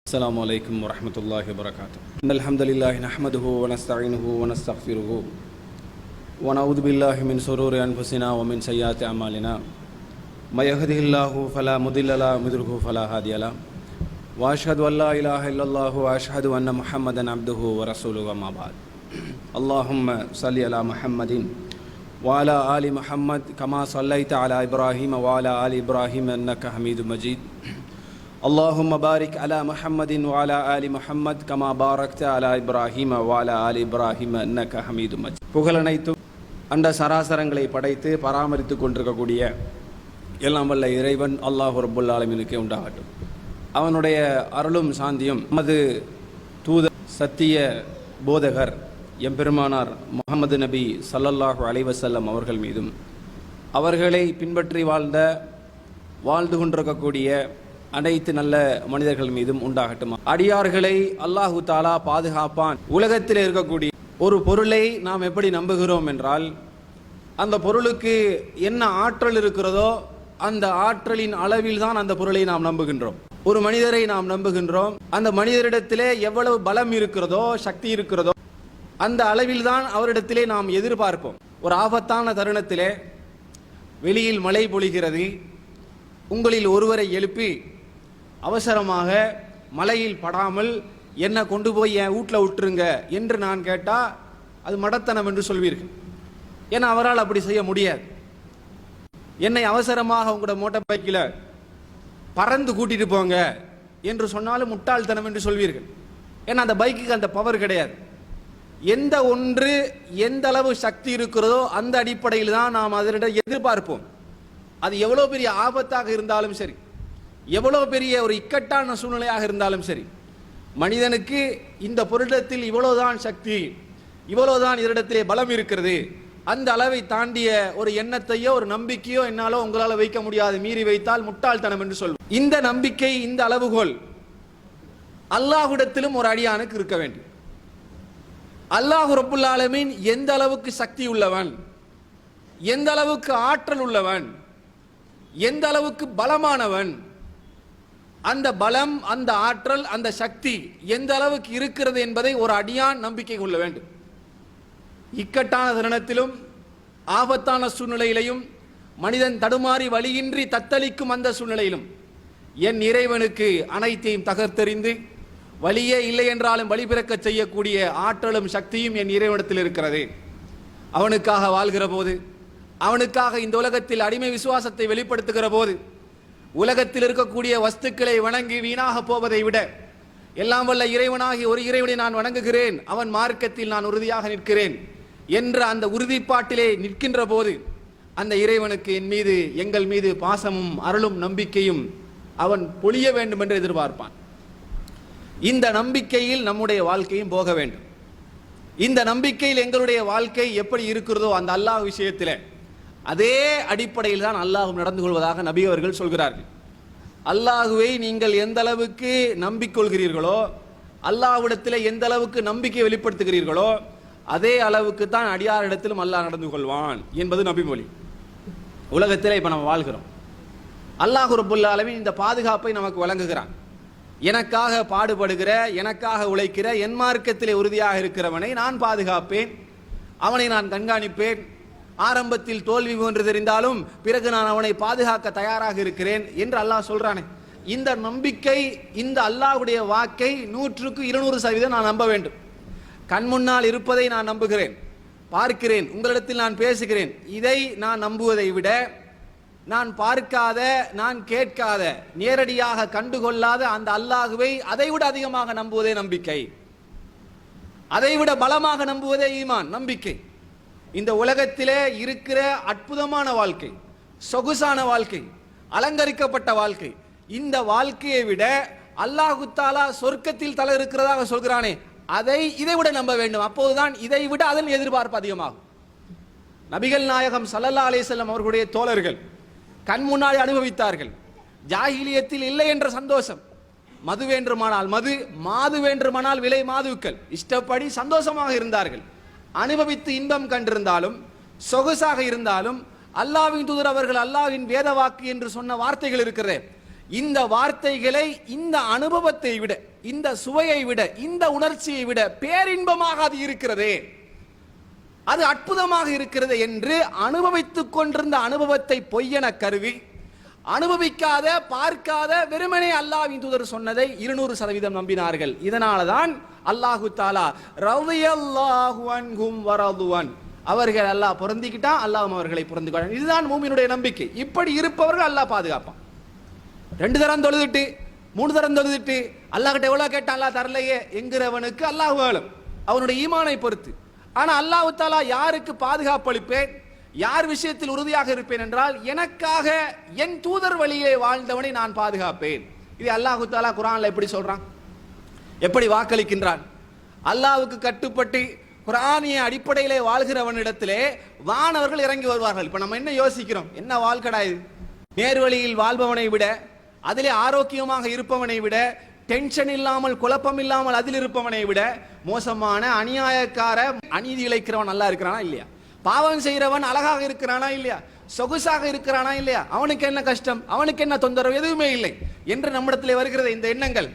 السلام عليكم ورحمة الله وبركاته. إن الحمد لله نحمده ونستعينه ونستغفره ونعوذ بالله من شرور أنفسنا ومن سيئات أعمالنا. ما يهده الله فلا مضل له ومن يضلل فلا هادي له. وأشهد أن لا إله إلا الله وأشهد أن محمدا عبده ورسوله أما بعد. اللهم صل على محمد وعلى آل محمد كما صليت على إبراهيم وعلى آل إبراهيم إنك حميد مجيد. اللهم بارك على محمد وعلى آل محمد كما باركت على إبراهيم وعلى آل إبراهيم إنك حميد مجيد. புகழனைத்தும் அண்ட சராசரங்களை படைத்து பராமரித்து கொண்டிருக்கக்கூடிய எல்லாம் வல்ல இறைவன் அல்லாஹ் ரப்புல் ஆலமீனுக்கே உண்டாகட்டும். அவனுடைய அருளும் சாந்தியும் நமது தூதர் சத்திய போதகர் எம்பெருமானார் முஹம்மது நபி ஸல்லல்லாஹு அலைஹி வஸல்லம் அவர்கள் மீதும் அவர்களை பின்பற்றி வாழ்ந்து கொண்டிருக்கக்கூடிய அனைத்து நல்ல மனிதர்கள் மீதும் உண்டாகட்டும். அடியார்களை அல்லாஹு தாலா பாதுகாப்பான். உலகத்தில் இருக்கக்கூடிய ஒரு பொருளை நாம் எப்படி நம்புகிறோம் என்றால், அந்த பொருளுக்கு என்ன ஆற்றல் இருக்கிறதோ அந்த ஆற்றலின் அளவில் தான் அந்த பொருளை நாம் நம்புகின்றோம். ஒரு மனிதரை நாம் நம்புகின்றோம், அந்த மனிதரிடத்திலே எவ்வளவு பலம் இருக்கிறதோ சக்தி இருக்கிறதோ அந்த அளவில் தான் அவரிடத்திலே நாம் எதிர்பார்ப்போம். ஒரு ஆபத்தான தருணத்திலே வெளியில் மழை பொழிகிறது, உங்களில் ஒருவரை எழுப்பி அவசரமாக மலையில் படாமல் என்ன கொண்டு போய் என் வீட்டில் விட்டுருங்க என்று நான் கேட்டால் அது மடத்தனம் என்று சொல்வீர்கள். ஏன்னா அவரால் அப்படி செய்ய முடியாது. என்னை அவசரமாக உங்களோட மோட்டார் பைக்கில் பறந்து கூட்டிட்டு போங்க என்று சொன்னாலும் முட்டாள்தனம் என்று சொல்வீர்கள். ஏன்னா அந்த பைக்குக்கு அந்த பவர் கிடையாது. எந்த ஒன்று எந்த அளவு சக்தி இருக்கிறதோ அந்த அடிப்படையில் தான் நாம் அதனிடம் எதிர்பார்ப்போம். அது எவ்வளோ பெரிய ஆபத்தாக இருந்தாலும் சரி, எவ்வளோ பெரிய ஒரு இக்கட்டான சூழ்நிலையாக இருந்தாலும் சரி, மனிதனுக்கு இந்த பொருளிடத்தில் இவ்வளவுதான் சக்தி, இவ்வளவுதான் இதனிடத்திலே பலம் இருக்கிறது, அந்த அளவை தாண்டிய ஒரு எண்ணத்தையோ ஒரு நம்பிக்கையோ என்னாலோ உங்களால் வைக்க முடியாது. மீறி வைத்தால் முட்டாள்தனம் என்று சொல்வோம். இந்த நம்பிக்கை, இந்த அளவுகோல் அல்லாஹ்விடத்திலும் ஒரு அடியானுக்கு இருக்க வேண்டும். அல்லாஹ் ரப்புல் ஆலமீன் எந்த அளவுக்கு சக்தி உள்ளவன், எந்த அளவுக்கு ஆற்றல் உள்ளவன், எந்த அளவுக்கு பலமானவன், அந்த பலம், அந்த ஆற்றல், அந்த சக்தி எந்த அளவுக்கு இருக்கிறது என்பதை ஒரு அடியான் நம்பிக்கை கொள்ள வேண்டும். இக்கட்டான தருணத்திலும் ஆபத்தான சூழ்நிலையிலையும் மனிதன் தடுமாறி வழியின்றி தத்தளிக்கும் அந்த சூழ்நிலையிலும் என் இறைவனுக்கு அனைத்தையும் தகர்த்தெறிந்து வழியே இல்லை என்றாலும் வழி பிறக்க செய்யக்கூடிய ஆற்றலும் சக்தியும் என் இறைவனிடத்தில் இருக்கிறது. அவனுக்காக வாழ்கிற போது, அவனுக்காக இந்த உலகத்தில் அடிமை விசுவாசத்தை வெளிப்படுத்துகிற போது, உலகத்தில் இருக்கக்கூடிய வஸ்துக்களை வணங்கி வீணாக போவதை விட எல்லாம் வல்ல இறைவனாகி ஒரு இறைவனை நான் வணங்குகிறேன், அவன் மார்க்கத்தில் நான் உறுதியாக நிற்கிறேன் என்ற அந்த உறுதிப்பாட்டிலே நிற்கின்ற போது அந்த இறைவனுக்கு என் மீது, எங்கள் மீது பாசமும் அருளும் நம்பிக்கையும் அவன் பொழிய வேண்டும் என்று எதிர்பார்ப்பான். இந்த நம்பிக்கையில் நம்முடைய வாழ்க்கையும் போக வேண்டும். இந்த நம்பிக்கையில் எங்களுடைய வாழ்க்கை எப்படி இருக்கிறதோ அந்த அல்லாஹ் விஷயத்தில் அதே அடிப்படையில் தான் அல்லாஹ் நடந்து கொள்வதாக நபி அவர்கள் சொல்கிறார்கள். அல்லாஹுவை நீங்கள் எந்த அளவுக்கு நம்பிக்கொள்கிறீர்களோ, அல்லாஹ்விடத்தில் எந்த அளவுக்கு நம்பிக்கை வெளிப்படுத்துகிறீர்களோ அதே அளவுக்கு தான் அடியாரிடத்திலும் அல்லாஹ் நடந்து கொள்வான் என்பது நபிமொழி. உலகத்தில் இப்போ நம்ம வாழ்கிறோம். அல்லாஹ் ரப்புல் ஆலமீன் இந்த பாதுகாப்பை நமக்கு வழங்குகிறான். எனக்காக பாடுபடுகிற, எனக்காக உழைக்கிற, என் மார்க்கத்திலே உறுதியாக இருக்கிறவனை நான் பாதுகாப்பேன், அவனை நான் கண்காணிப்பேன். ஆரம்பத்தில் தோல்வி போன்று தெரிந்தாலும் பிறகு நான் அவனை பாதுகாக்க தயாராக இருக்கிறேன் என்று அல்லாஹ் சொல்றானே. இந்த நம்பிக்கை, இந்த அல்லாஹ்வுடைய வாக்கை 100க்கு 200% நான் நம்ப வேண்டும். கண் முன்னால் இருப்பதை நான் நம்புகிறேன், பார்க்கிறேன், உங்களிடத்தில் நான் பேசுகிறேன். இதை நான் நம்புவதை விட நான் பார்க்காத, நான் கேட்காத, நேரடியாக கண்டுகொள்ளாத அந்த அல்லாஹுவை அதைவிட அதிகமாக நம்புவதே நம்பிக்கை, அதைவிட பலமாக நம்புவதே ஈமான், நம்பிக்கை. இந்த உலகத்திலே இருக்கிற அற்புதமான வாழ்க்கை, சொகுசான வாழ்க்கை, அலங்கரிக்கப்பட்ட வாழ்க்கை, இந்த வாழ்க்கையை விட அல்லாஹு தாலா சொர்க்கத்தில் தலை இருக்கிறதாக சொல்கிறானே, இதை விட நம்ப வேண்டும். அப்போதுதான் இதை விட அதன் எதிர்பார்ப்பு அதிகமாகும். நபிகள் நாயகம் ஸல்லல்லாஹு அலைஹி வஸல்லம் அவர்களுடைய தோழர்கள் கண் முன்னாடி அனுபவித்தார்கள். ஜாஹிலியத்தில் இல்லை என்ற சந்தோஷம். மது வேண்டுமானால் மது, மாது வேண்டுமானால் விலை மாதுக்கள், இஷ்டப்படி சந்தோஷமாக இருந்தார்கள். அனுபவித்து இன்பம் கண்டிருந்தாலும், சொகுசாக இருந்தாலும், அல்லாஹ்வின் தூதர் அவர்கள் அல்லாஹ்வின் வேத வாக்கு என்று சொன்ன வார்த்தைகள் இருக்கிறது. இந்த வார்த்தைகளை, இந்த அனுபவத்தை விட, இந்த சுவையை விட, இந்த உணர்ச்சியை விட பேரின்பமாக அது இருக்கிறதே, அது அற்புதமாக இருக்கிறது என்று அனுபவித்துக் கொண்டிருந்த அனுபவத்தை பொய்யென கருவி, அனுபவிக்காத பார்க்காத வெறுமனே அல்லாஹ்வின் தூதர் சொன்னதை 200% நம்பினார்கள். இதனாலதான் அல்லாஹு தஆலா ரலியல்லாஹு அன்ஹும் வரதுவன், அவர்கள் அல்லாஹ் பொருந்திக்கிட்டா அல்லாஹ் அவர்களை பொருந்திக்கிறான். இதுதான் மூமினுடைய நம்பிக்கை. இப்படி இருப்பவர்கள் அல்லாஹ் பாதுகாப்பான். 2 தரம் தொழுதுட்டு 3 தரம் தொழுதுட்டு அல்லாஹ் கிட்ட எவ்வளவு கேட்டா அல்லாஹ் தரலையே என்கிறவனுக்கு அல்லாஹ் வேலும் அவனுடைய ஈமானை பொறுத்து. ஆனா அல்லாஹ் தஆலா யாருக்கு பாதுகாப்பு அளிப்பேன், யார் விஷயத்தில் உறுதியாக இருப்பேன் என்றால், எனக்காக என் தூதர் வழியிலே வாழ்ந்தவனை நான் பாதுகாப்பேன். இது அல்லாஹ் தஆலா குர்ஆன்ல எப்படி சொல்றான், எப்படி வாக்களிக்கின்றான்? அல்லாஹ்வுக்கு கட்டுப்பட்டு குர்ஆனிய அடிப்படையிலே வாழ்கிறவனிடத்திலே வானவர்கள் இறங்கி வருவார்கள். இப்ப நம்ம என்ன யோசிக்கிறோம், என்ன வாழ்க்கடா இது? நேர்வழியில் வாழ்பவனை விட, அதிலே ஆரோக்கியமாக இருப்பவனை விட, டென்ஷன் இல்லாமல் குழப்பம் இல்லாமல் அதில் இருப்பவனை விட மோசமான அநியாயக்கார அநீதி இழைக்கிறவன் நல்லா இருக்கிறானா இல்லையா? பாவம் செய்கிறவன் அழகாக இருக்கிறானா இல்லையா? சொகுசாக இருக்கிறானா இல்லையா? அவனுக்கு என்ன கஷ்டம், அவனுக்கு என்ன தொந்தரவு, எதுவுமே இல்லை என்று நம்மிடத்திலே வருகிறது இந்த எண்ணங்கள்.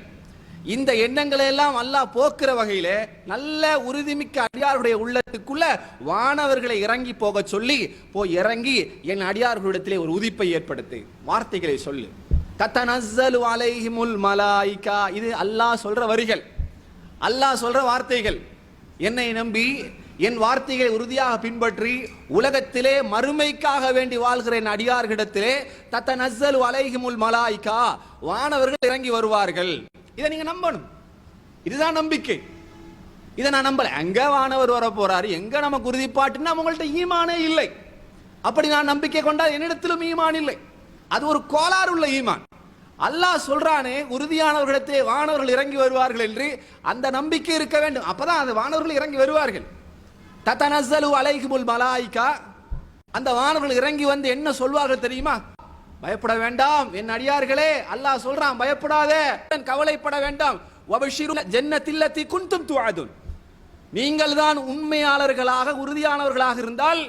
இந்த எண்ணங்களை எல்லாம் அல்லாஹ் போக்குற வகையில நல்ல உறுதிமிக்க அடியாருடைய உள்ளத்துக்குள்ள வானவர்களை இறங்கி போக சொல்லி, போய் இறங்கி என் அடியார்களிடத்திலே ஒரு உதிப்பை ஏற்படுத்து, வார்த்தைகளை சொல்லு. தத்தனஸ்ஸலு அலைஹிமுல் மலாயிகா, இது அல்லாஹ் சொல்ற வரிகள், அல்லாஹ் சொல்ற வார்த்தைகள். என்னை நம்பி என் வார்த்தைகளை உறுதியாக பின்பற்றி உலகத்திலே மறுமைக்காக வேண்டி வாழ்கிற என் அடியார்களிடத்திலே தத்தனஸ்ஸலு அலைஹிமுல் மலாயிகா, வானவர்கள் இறங்கி வருவார்கள். இதை நீங்க நம்பணும். இதுதான் நம்பிக்கை. இதை நான் நம்பல. எங்க வானவர் வர போறாரு, எங்க நமக்கு உறுதிப்பாட்டுன்னா உங்கள்ட்ட ஈமானே இல்லை. அப்படி நான் நம்பிக்கை கொண்டால் என்னிடத்திலும் ஈமான் இல்லை. அது ஒரு கோளாறு உள்ள ஈமான். அல்லாஹ் சொல்றானே உறுதியானவர்களிடத்திலே வானவர்கள் இறங்கி வருவார்கள் என்று, அந்த நம்பிக்கை இருக்க வேண்டும். அப்பதான் அந்த வானவர்கள் இறங்கி வருவார்கள். தத்தனஸ்ஸலு அலைஹிமுல் மலாயிகா, அந்த வானவர்கள் இறங்கி வந்து என்ன சொல்வார்கள் தெரியுமா? பயப்பட வேண்டாம் என் அடியார்களே, அல்லாஹ் சொல்றான் பயப்படாதே, கவலைப்பட வேண்டாம். வபஷிரு ஜன்னத்தில்லதி குன்தும் துஅதுன், நீங்கள் தான் உண்மையாளர்களாக உறுதியானவர்களாக இருந்தால்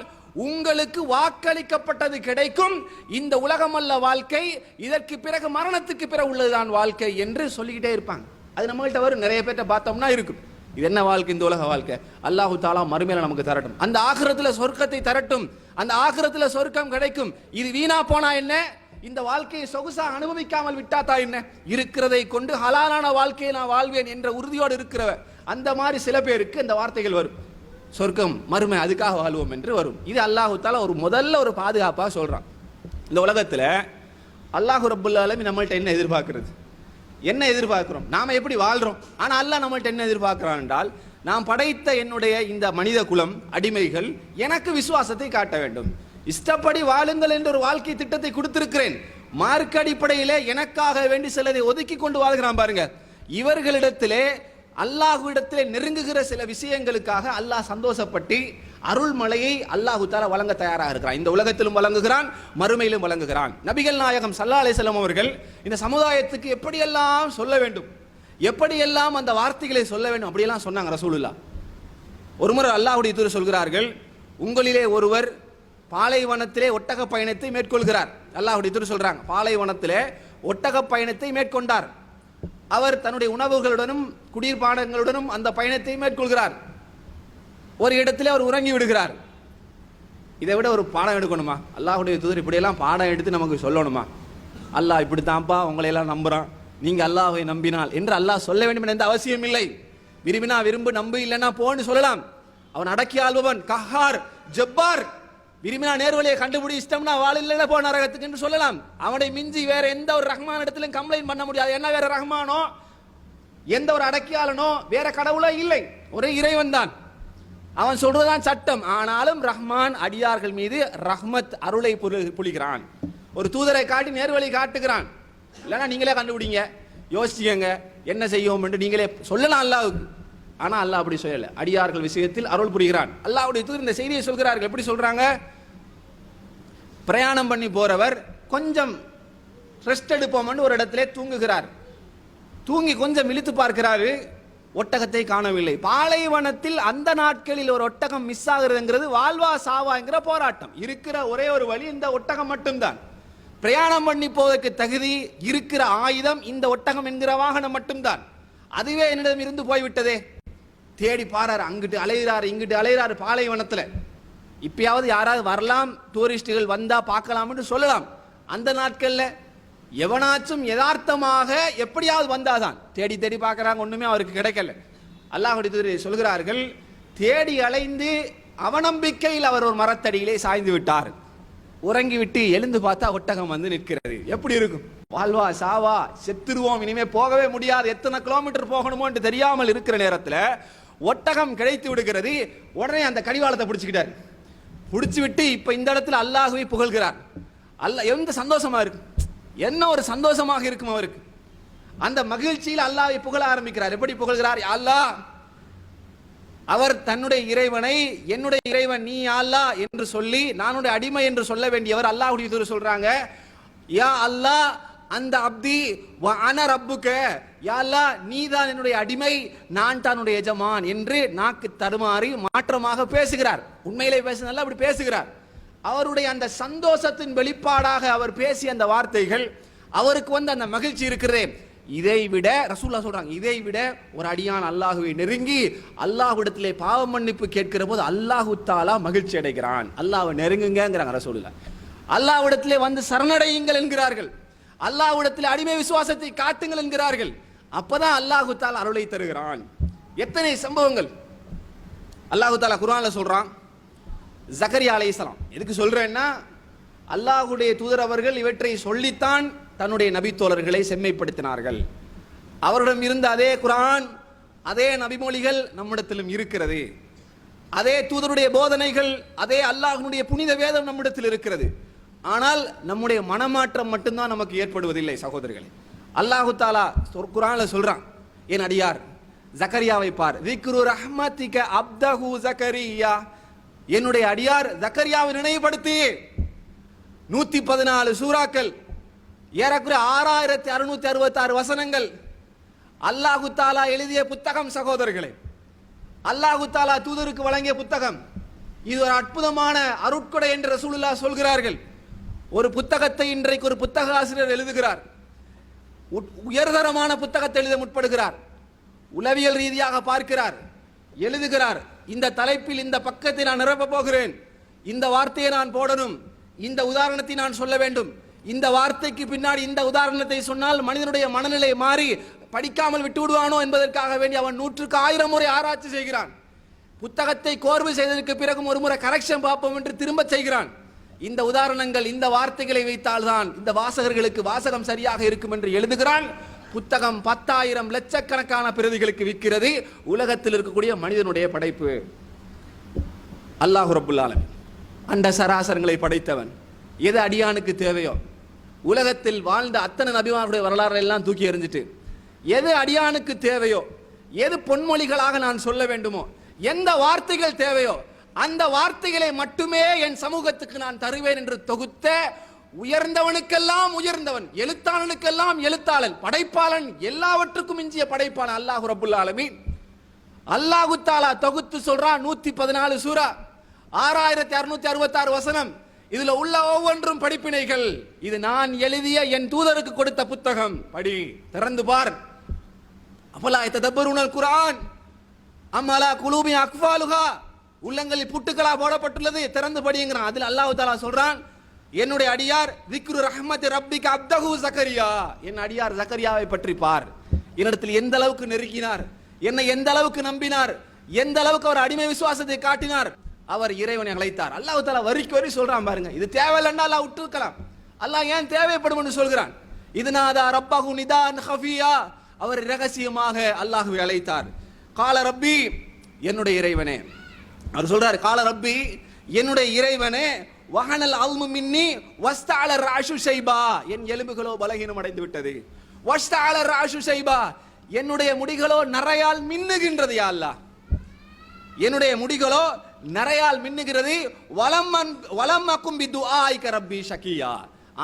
உங்களுக்கு வாக்களிக்கப்பட்டது கிடைக்கும். இந்த உலகமல்ல வாழ்க்கை, இதற்கு பிறகு மரணத்துக்கு பிறகு உள்ளதுதான் வாழ்க்கை என்று சொல்லிக்கிட்டே இருப்பாங்க. அது நம்மகிட்ட வரும். நிறைய பேர்ட்ட பார்த்தோம்னா இருக்கும், இது என்ன வாழ்க்கை, இந்த உலக வாழ்க்கை. அல்லாஹு தஆலா மறுமையில நமக்கு தரட்டும், அந்த ஆகிரத்துல சொர்க்கத்தை தரட்டும், அந்த ஆகிரத்துல சொர்க்கம் கிடைக்கும். இது வீணா போனா என்ன, இந்த வாழ்க்கையை சொகுசா அனுபவிக்காமல் விட்டாத்தா என்ன, இருக்கிறதை கொண்டு ஹலாலான வாழ்க்கையை நான் வாழ்வேன் என்ற உறுதியோடு இருக்கிறவ, அந்த மாதிரி சில பேருக்கு இந்த வார்த்தைகள் வரும். சொர்க்கம் மறுமை அதுக்காக வாழ்வோம் என்று வரும். இது அல்லாஹு தஆலா ஒரு முதல்ல ஒரு பாதுகாப்பாக சொல்றான். இந்த உலகத்துல அல்லாஹ் ரப்புல் ஆலமீன் நம்மள்ட்ட என்ன எதிர்பார்க்கிறது, என்ன எதிர்பார்க்கிறோம், நாம எப்படி வாழ்றோம். ஆனா அல்லாஹ் நம்மள்ட்ட என்ன எதிர்பார்க்கிறான் என்றால், நான் படைத்த என்னுடைய இந்த மனித குலம் அடிமைகள் எனக்கு விசுவாசத்தை காட்ட வேண்டும், இஷ்டப்படி வாழுங்கள் என்ற ஒரு வாழ்க்கை திட்டத்தை கொடுத்திருக்கிறேன். மார்க்க அடிப்படையிலே எனக்காக வேண்டி சிலரை ஒதுக்கி கொண்டு வாழ்கிறான் பாருங்க. இவர்களிடத்திலே அல்லாஹ்விடத்திலே நெருங்குகிற சில விஷயங்களுக்காக அல்லாஹ் சந்தோஷப்பட்டு அருள்மலையை அல்லாஹு தஆலா வழங்க தயாராக இருக்கிறான். இந்த உலகத்திலும் வழங்குகிறான், மறுமையிலும் வழங்குகிறான். நபிகள் நாயகம் ஸல்லல்லாஹு அலைஹி வஸல்லம் அவர்கள் இந்த சமுதாயத்துக்கு எப்படியெல்லாம் சொல்ல வேண்டும், எப்படியெல்லாம் அந்த வார்த்தைகளை சொல்ல வேண்டும், அப்படியெல்லாம் சொன்னாங்க ரசூலுல்லாஹ். ஒருமுறை அல்லாஹ்வுடைய தூதர் சொல்கிறார்கள், உங்களிலே ஒருவர் பாலைவனத்திலே ஒட்டக பயணத்தை மேற்கொள்கிறார். அல்லாஹ்வுடைய தூதர் சொல்றாங்க, பாலைவனத்திலே ஒட்டக பயணத்தை மேற்கொண்டார். அவர் தன்னுடைய உணவுகளுடனும் குடிர்பானங்களுடனும் அந்த பயணத்தை மேற்கொள்கிறார். ஒரு இடத்திலே அவர் உறங்கி விடுகிறார். இதை விட ஒரு பாடம் எடுக்கணுமா? அல்லாஹ்வுடைய தூதர் இப்படியெல்லாம் பாடம் எடுத்து நமக்கு சொல்லணுமா? அல்லாஹ் இப்படித்தான்ப்பா உங்களையெல்லாம் நம்புறான், நீங்க அல்லாஹ்வை நம்பினால் என்று அல்லாஹ் சொல்ல வேண்டும் என்ற அவசியம் இல்லை. விரும்பினா விரும்பு, நம்பு இல்லைன்னா போன்னு சொல்லலாம். அவன் அடக்கி ஆள்பவன், கஹார், ஜப்பார். விரும்பினா நேர்வழியை கண்டுபிடி, இஷ்டம்னா வாழ், இல்லைன்னா போ நரகத்துக்கு என்று சொல்லலாம். அவனை மிஞ்சி வேற எந்த ஒரு ரஹ்மான் இடத்திலும் கம்ப்ளைண்ட் பண்ண முடியாது. என்ன வேற ரஹ்மானோ, எந்த ஒரு அடக்கியாளனோ, வேற கடவுளோ இல்லை, ஒரே இறைவன் தான். அவன் சொல்றதுதான் சட்டம். ஆனாலும் ரஹ்மான் அடியார்கள் மீது ரஹ்மத் அருளை பொழிகிறான். ஒரு தூதரை காட்டி நேர்வழி காட்டுகிறான். இல்லைன்னா நீங்களே கண்டுபிடிங்க, யோசிச்சுங்க என்ன செய்யும் என்று நீங்களே சொல்லலாம் அல்லாஹ்வுக்கு. ஆனா அல்லாஹ் அப்படி சொல்லல, அடியார்கள் விஷயத்தில் அருள் புரிகிறான். அல்லாஹ்வுடைய தூதர் இந்த செய்தியை சொல்கிறார்கள். எப்படி சொல்றாங்க? பிரயாணம் பண்ணி போறவர் கொஞ்சம் ரெஸ்ட் எடுப்போம்னு ஒரு இடத்திலே தூங்குகிறார். தூங்கி கொஞ்சம் இழுத்து பார்க்கிறாரு, ஒட்டகத்தை காணவில்லை. பாலைவனத்தில் அந்த நாட்களில் ஒரு ஒட்டகம் மிஸ் ஆகுறதுங்கிறது வாழ்வா சாவாங்கிற போராட்டம். இருக்கிற ஒரே ஒரு வழி இந்த ஒட்டகம் மட்டும்தான். பிரயாணம் பண்ணி போவதற்கு தகுதி இருக்கிற ஆயுதம் இந்த ஒட்டகம் என்கிற வாகனம் மட்டும்தான். அதுவே என்னிடம் இருந்து போய்விட்டதே. தேடி பாறாரு, அங்கிட்டு அலைகிறாரு, இங்கிட்டு அலைகிறாரு பாலைவனத்தில். இப்பயாவது யாராவது வரலாம், டூரிஸ்டுகள் வந்தா பார்க்கலாம் என்று சொல்லலாம். அந்த நாட்கள்ல எவனாச்சும் யதார்த்தமாக எப்படியாவது வந்தாதான். தேடி தேடி பார்க்கறாங்க, ஒண்ணுமே அவருக்கு கிடைக்கல. அல்லாஹ்வுடைய சொல்கிறார்கள், தேடி அலைந்து அவநம்பிக்கையில் அவர் ஒரு மரத்தடியிலே சாய்ந்து விட்டார். உறங்கி விட்டு எழுந்து பார்த்தா ஒட்டகம் வந்து நிற்கிறது. எப்படி இருக்கும்? வாழ்வா சாவா, செத்துருவோம், இனிமே போகவே முடியாது, எத்தனை கிலோமீட்டர் போகணுமோ என்று தெரியாமல் இருக்கிற நேரத்தில் ஒட்டகம் கிடைத்து விடுகிறது. உடனே அந்த கடிவாளத்தை பிடிச்சுக்கிட்டார். பிடிச்சு விட்டு இப்ப இந்த இடத்துல அல்லாஹ்வை புகழ்கிறார். எந்த சந்தோஷமா இருக்கு, என்ன ஒரு சந்தோஷமாக இருக்கும் அவருக்கு. அந்த மகிழ்ச்சியில் அல்லாஹ்வை புகழ ஆரம்பிக்கிறார். எப்படி புகழ்கிறார்? அல்லாஹ், அவர் தன்னுடைய இறைவனை என்னுடைய இறைவன் நீ அல்லாஹ் என்று சொல்லி நானுடைய அடிமை என்று சொல்ல வேண்டியவர். அல்லாஹ்வுடைய தூதர் சொல்றாங்க, யா அல்லாஹ் அந்த அப்தி வ அன ரப்புக, யா அல்லாஹ் நீதான் என்னுடைய அடிமை, நான் தானுடைய எஜமான் என்று நாக்கு தடுமாறி மாற்றமாக பேசுகிறார். உண்மையிலே பேசுனல்ல, அப்படி பேசுகிறார். அவருடைய அந்த சந்தோஷத்தின் வெளிப்பாடாக அவர் பேசிய அந்த வார்த்தைகள், அவருக்கு வந்து அந்த மகிழ்ச்சி இருக்கிறதே, இதை விட ரசூலுல்லாஹ் சொல்றாங்க, இதை விட ஒரு அடியான் அல்லாஹ்வை நெருங்கி அல்லாஹ்விடத்திலே பாவ மன்னிப்பு கேட்கிற போது அல்லாஹ் தஆலா மகிழ்ச்சி அடைகிறான். அல்லாஹ்வை நெருங்குங்கங்கறாங்க ரசூலுல்லாஹ். அல்லாஹ்விடத்திலே வந்து சரணடையுங்கள் என்கிறார்கள். அல்லாஹ்விடத்திலே அடிமை விசுவாசத்தை காட்டுங்கள் என்கிறார்கள். அப்பதான் அல்லாஹ் தஆலா அருளை தருகிறான். எத்தனை சம்பவங்கள் அல்லாஹ் தஆலா குர்ஆன்ல சொல்றான். ஜக்கரியா அலைஹிஸ்ஸலாம் எதுக்கு சொல்றேன்னா, அல்லாஹ்வுடைய தூதர் அவர்கள் இவற்றை சொல்லித்தான் தன்னுடைய நபி தோழர்களை செம்மைப்படுத்தினார்கள். அவரிடம் இருந்த அதே குர்ஆன், அதே நபிமொழிகள் நம்மிடத்திலும் இருக்கிறது. அதே தூதருடைய போதனைகள், அதே அல்லாஹ்வுடைய புனித வேதம் நம்மிடத்தில் இருக்கிறது. ஆனால் நம்முடைய மனமாற்றம் மட்டும்தான் நமக்கு ஏற்படுவதில்லை சகோதரர்களே. அல்லாஹ் தஆலா குர்ஆன்ல சொல்றான், என் அடியார் ஜக்கரியாவை பார், திக்ரு ரஹ்மத்திக அப்தஹு ஜக்கரியா, என்னுடைய அடியார் ஜக்கரியாவை நினைவுபடுத்தி. 114 சூறாக்கள், ஏறக்குறைய 6666 வசனங்கள். அல்லாஹ் தஆலா எழுதிய புத்தகம் சகோதரர்களே, அல்லாஹ் தஆலா தூதருக்கு வழங்கிய புத்தகம். இது ஒரு அற்புதமான அருட்கொடை என்று ரசூலுல்லாஹ் சொல்கிறார்கள். ஒரு புத்தகத்தை இன்றைக்கு ஒரு புத்தக ஆசிரியர் எழுதுகிறார், உயர்தரமான புத்தகத்தை எழுத முற்படுகிறார், உளவியல் ரீதியாக பார்க்கிறார், எழுதுகிறார். இந்த தலைப்பில் இந்த பக்கத்தை நான் நிரப்ப போகிறேன், இந்த வார்த்தையை நான் போடணும், இந்த உதாரணத்தை நான் சொல்ல வேண்டும், இந்த வார்த்தைக்கு பின்னாடி இந்த உதாரணத்தை சொன்னால் மனிதனுடைய மனநிலை மாறி படிக்காமல் விட்டு விடுவானோ என்பதற்காக வேண்டி அவன் 100க்கு 1000 முறை ஆராய்ச்சி செய்கிறான். புத்தகத்தை கோர்வு செய்ததற்கு பிறகும் ஒரு முறை கரெக்ஷன் பார்ப்போம் என்று திரும்ப செய்கிறான். இந்த உதாரணங்கள், இந்த வார்த்தைகளை வைத்தால்தான் இந்த வாசகர்களுக்கு வாசகம் சரியாக இருக்கும் என்று எழுதுகிறான். புத்தகம் 10,000 லட்சக்கணக்கான பிரதிகளுக்கு விற்கிறது. உலகத்தில் இருக்கக்கூடிய மனிதனுடைய படைப்பு. அல்லாஹ் ரப்புல் ஆலமீன் அண்ட சராசரங்களை படைத்தவன். எது அடியானுக்கு தேவையோ, உலகத்தில் வாழ்ந்த அத்தனை நபிமார்களுடைய வரலாறு எல்லாம் தூக்கி எறிஞ்சிட்டு, எது அடியானுக்கு தேவையோ, எது பொன்மொழிகளாக நான் சொல்ல வேண்டுமோ, எந்த வார்த்தைகள் தேவையோ அந்த வார்த்தைகளை மட்டுமே என் சமூகத்துக்கு நான் தருவேன் என்று தொகுத்த உயர்ந்தவனுக்கெல்லாம் உயர்ந்தவன், எழுத்தாளனுக்கெல்லாம் எழுத்தாளன், படைப்பாளன், எல்லாவற்றுக்கும் மிஞ்சிய படைப்பாளன் அல்லாஹ் ரப்புல் ஆலமீன். அல்லாஹ் தஆலா தொகுத்து சொல்றான். 114 சூரா, 6666 வசனம். இதுல உள்ள ஒவ்வொன்றும் படிப்பினைகள். இது நான் எழுதிய என் தூதருக்கு கொடுத்த புத்தகம். படி, திறந்து பார். அஃபலா யததப்பருனல் குர்ஆன் அம் அலா குலூபி அக்ஃபாலுஹா, உள்ளங்களில் புட்டுக்களா போடப்பட்டுள்ளது, திறந்து படிங்கிறான். அதில் அல்லாஹ் தஆலா சொல்றான், என்னுடைய அடியார் திக்ரு ரஹ்மத்தி ரப்பிக அப்தஹு ஜக்கரியா, என் அடியார் ஜக்கரியாவை பற்றி பார். என்னிடத்தில் எந்த அளவுக்கு நெருங்கினார், என்னை எந்த அளவுக்கு நம்பினார், எந்த அளவுக்கு அவர் அடிமை விசுவாசத்தை காட்டினார், அவர் இறைவனை அழைத்தார். அல்லாஹ் தஆலா வரிக்கு வரி சொல்றான் பாருங்க. இது தேவையில்லைன்னா அல்லாஹ் விட்டுருக்கலாம். அல்லாஹ் ஏன் தேவைப்படும் என்று சொல்கிறான். இது நாதா ரப்பஹு நிதான் ஹஃபியா, அவர் ரகசியமாக அல்லாஹ்வை அழைத்தார். கால ரப்பி, என்னுடைய இறைவனே, அவர் சொல்றார், கால ரப்பி, என்னுடைய இறைவனே, வஹனல் அல்மு மின்னி வஸ்தஅல ராஷு ஷைபா, என் எலும்புகளோ பலகீனம் அடைந்து விட்டது. வஸ்தஅல ராஷு ஷைபா, என்னுடைய முடிகளோ நரையால் மின்னுகின்றது. யா அல்லாஹ், என்னுடைய முடிகளோ நரையால் மின்னுகிறது. வலம் அக்கும் பிதுஆஇக ரப்பி ஷகியா,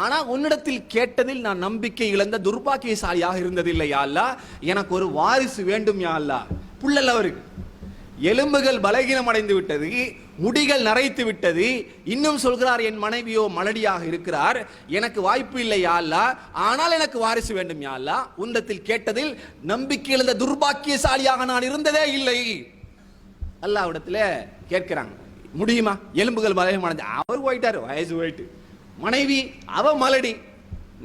ஆனா உன்னிடத்தில் கேட்டதில் நான் நம்பிக்கை இழந்த துர்பாக்கியசாலியாக இருந்ததில்லை. யா அல்லாஹ், எனக்கு ஒரு வாரிசு வேண்டும். யா அல்லாஹ், புள்ளல் அவருக்கு எலும்புகள் பலகீனம் அடைந்து விட்டது, முடிகள் நரைத்து விட்டது. இன்னும் சொல்கிறார், என் மனைவியோ மலடியாக இருக்கிறார், எனக்கு வாய்ப்பு இல்லை யா அல்லாஹ், ஆனால் எனக்கு வாரிசு வேண்டும் யா அல்லாஹ். உந்தத்தில் கேட்டதில் நம்பிக்கை இழந்த துர்பாக்கியசாலியாக நான் இருந்ததே இல்லை. அல்லாஹ்விடத்துல கேட்கிறாங்க, முடியுமா? எலும்புகள் மலையமானது. அவர் போயிட்டாரு, வயசு போயிட்டு. மனைவி அவ மலடி,